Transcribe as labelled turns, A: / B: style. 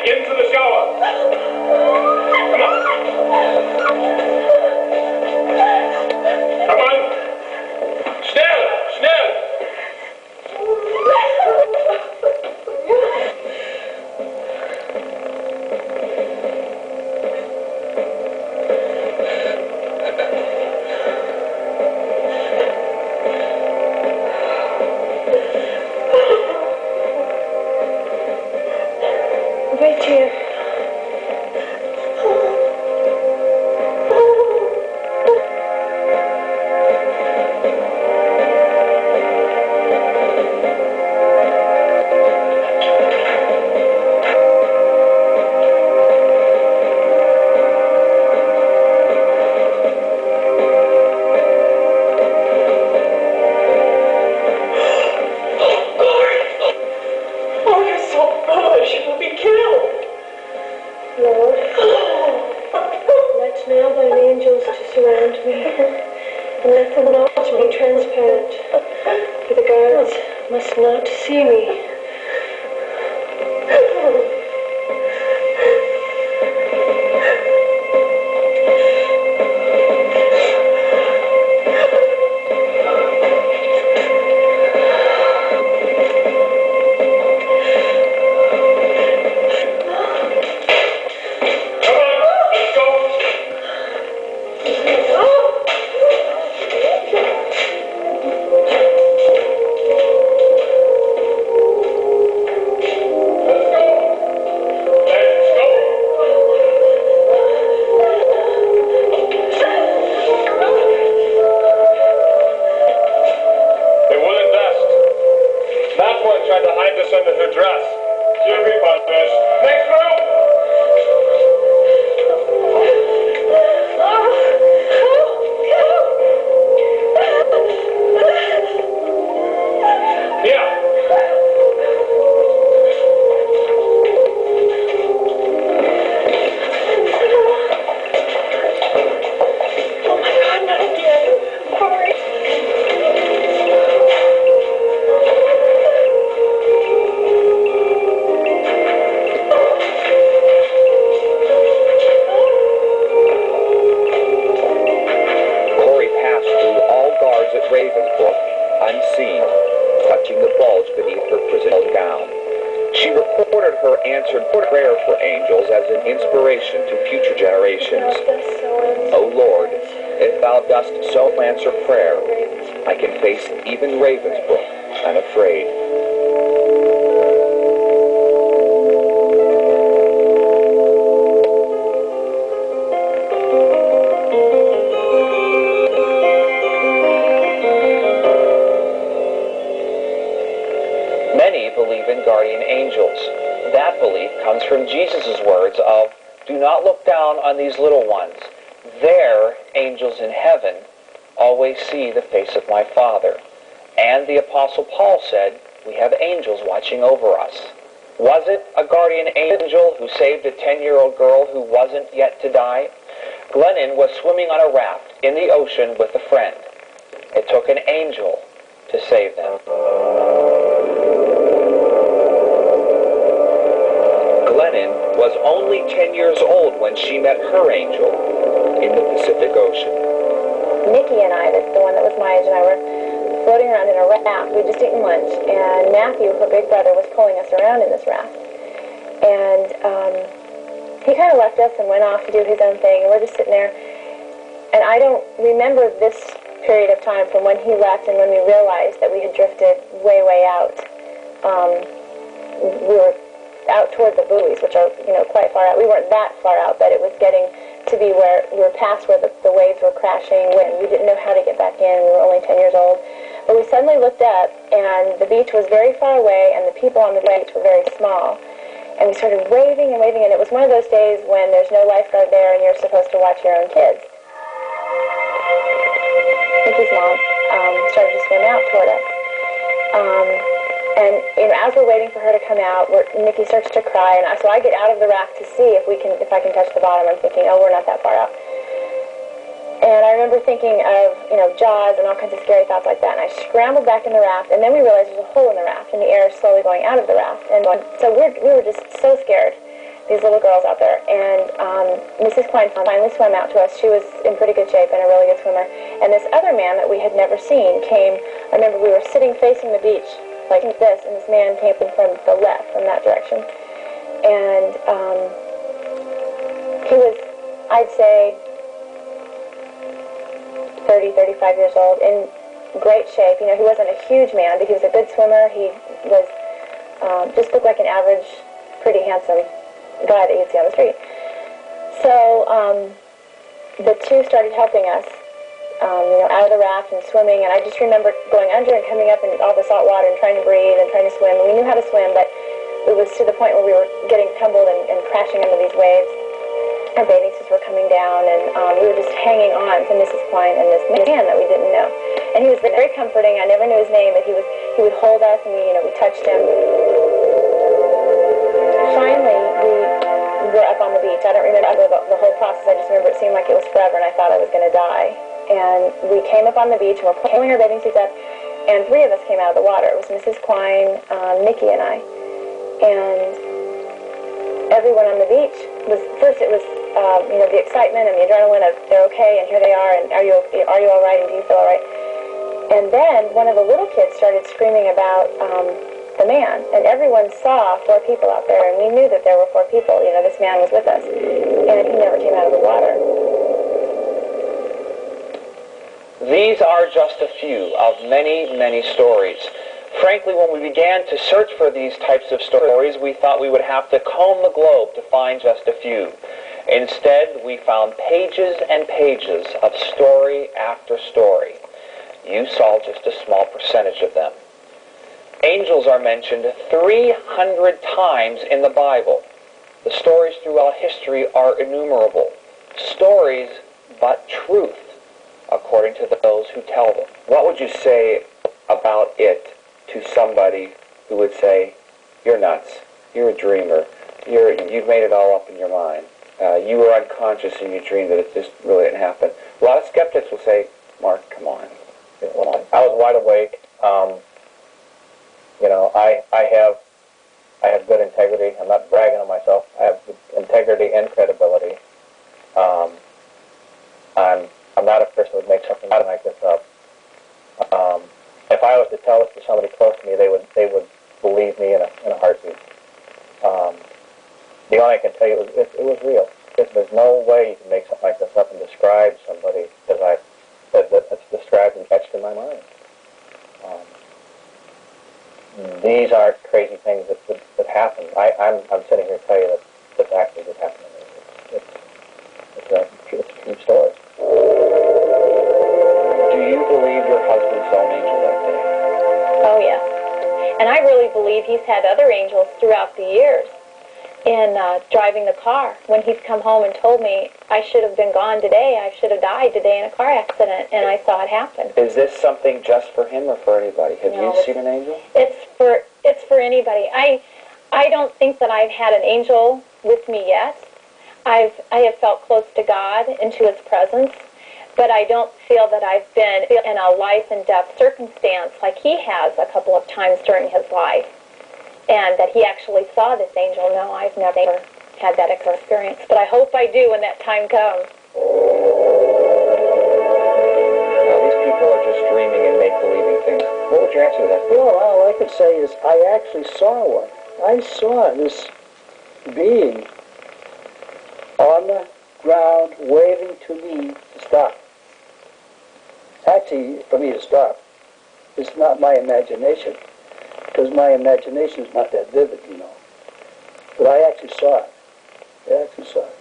A: Into the shower. Come on. Come on. Schnell, schnell.
B: Right here. Lord, let now thine angels to surround me, and let them not be transparent, for the guards must not see me.
C: Unseen, touching the bulge beneath her prison gown. She recorded her answered prayer for angels as an inspiration to future generations. O Lord, if thou dost so answer prayer, I can face even Ravensbrook unafraid. Many believe in guardian angels. That belief comes from Jesus' words of, "Do not look down on these little ones. Their angels in heaven always see the face of my Father." And the Apostle Paul said, "We have angels watching over us." Was it a guardian angel who saved a 10-year-old girl who wasn't yet to die? Glennon was swimming on a raft in the ocean with a friend. It took an angel to save them. Glennon was only 10 years old when she met her angel in the Pacific Ocean.
B: Nikki and I, that's the one that was my age, and I were floating around in a raft. We'd just eaten lunch, and Matthew, her big brother, was pulling us around in this raft. And he kind of left us and went off to do his own thing, and we're just sitting there. And I don't remember this period of time from when he left and when we realized that we had drifted way, way out. We were out toward the buoys, which are, quite far out. We weren't that far out, but it was getting to be where we were past where the waves were crashing, when we didn't know how to get back in. We were only 10 years old. But we suddenly looked up, and the beach was very far away, and the people on the beach were very small. And we started waving and waving, and it was one of those days when there's no lifeguard there, and you're supposed to watch your own kids. Nikki's mom started to swim out toward us. And as we're waiting for her to come out, Nikki starts to cry, and so I get out of the raft to see if I can touch the bottom. I'm thinking, oh, we're not that far out. And I remember thinking of, Jaws and all kinds of scary thoughts like that. And I scrambled back in the raft, and then we realized there's a hole in the raft, and the air is slowly going out of the raft. And so we were just so scared these little girls out there, and Mrs. Klein finally swam out to us. She was in pretty good shape and a really good swimmer. And this other man that we had never seen came. I remember we were sitting facing the beach like this, and this man came from the left, from that direction. And he was, I'd say, 30, 35 years old, in great shape. You know, he wasn't a huge man, but he was a good swimmer. He was just looked like an average, pretty handsome guy that you'd see on the street. So the two started helping us, out of the raft and swimming. And I just remember going under and coming up in all the salt water and trying to breathe and trying to swim. And we knew how to swim, but it was to the point where we were getting tumbled and crashing into these waves. Our bathing suits were coming down, and we were just hanging on to Mrs. Klein and this man that we didn't know. And he was very comforting. I never knew his name, but he would hold us, and we touched him. Finally, we were up on the beach. I don't remember the whole process. I just remember it seemed like it was forever, and I thought I was going to die. And we came up on the beach, and we're pulling our bathing suits up, and three of us came out of the water. It was Mrs. Klein, Nikki, and I. And everyone on the beach first it was the excitement and the adrenaline of they're okay and here they are, and are you all right, and do you feel all right? And then one of the little kids started screaming about the man, and everyone saw 4 people out there, and we knew that there were 4 people. This man was with us, and he never came out of the water.
C: These are just a few of many, many stories. Frankly, when we began to search for these types of stories, we thought we would have to comb the globe to find just a few. Instead, we found pages and pages of story after story. You saw just a small percentage of them. Angels are mentioned 300 times in the Bible. The stories throughout history are innumerable. Stories, but truth, according to those who tell them.
D: What would you say about it to somebody who would say, "You're nuts, you're a dreamer, you've made it all up in your mind, you were unconscious and you dreamed that it just really didn't happen"? A lot of skeptics will say, "Mark, come on."
E: I was wide awake. I have good integrity. I'm not bragging on myself. I have integrity and credibility. I'm not a person who would make something like this up. If I was to tell this to somebody close to me, they would believe me in a heartbeat. The only I can tell you is it was real. There's no way you can make something like this up and describe somebody that's described and etched in my mind. These aren't crazy things that happen. I'm sitting here to tell you that this actually did happen to me. It's a true story.
C: Do you believe your husband saw an angel that day?
B: Oh, yes. And I really believe he's had other angels throughout the years in driving the car. When he's come home and told me I should have been gone today, I should have died today in a car accident, and I saw it happen.
C: Is this something just for him or for anybody? Have
B: No,
C: you seen an angel?
B: It's for anybody. I don't think that I've had an angel with me yet. I have felt close to God and to His presence, but I don't feel that I've been in a life and death circumstance like he has a couple of times during his life, and that he actually saw this angel. No, I've never had that experience, but I hope I do when that time comes.
C: Now, these people are just dreaming and make-believing things. What would your answer to that be?
F: Well, all I could say is I actually saw one. I saw this being on the ground waving to me to stop. Actually, for me to stop. It's not my imagination, because my imagination is not that vivid, But I actually saw it. I actually saw it.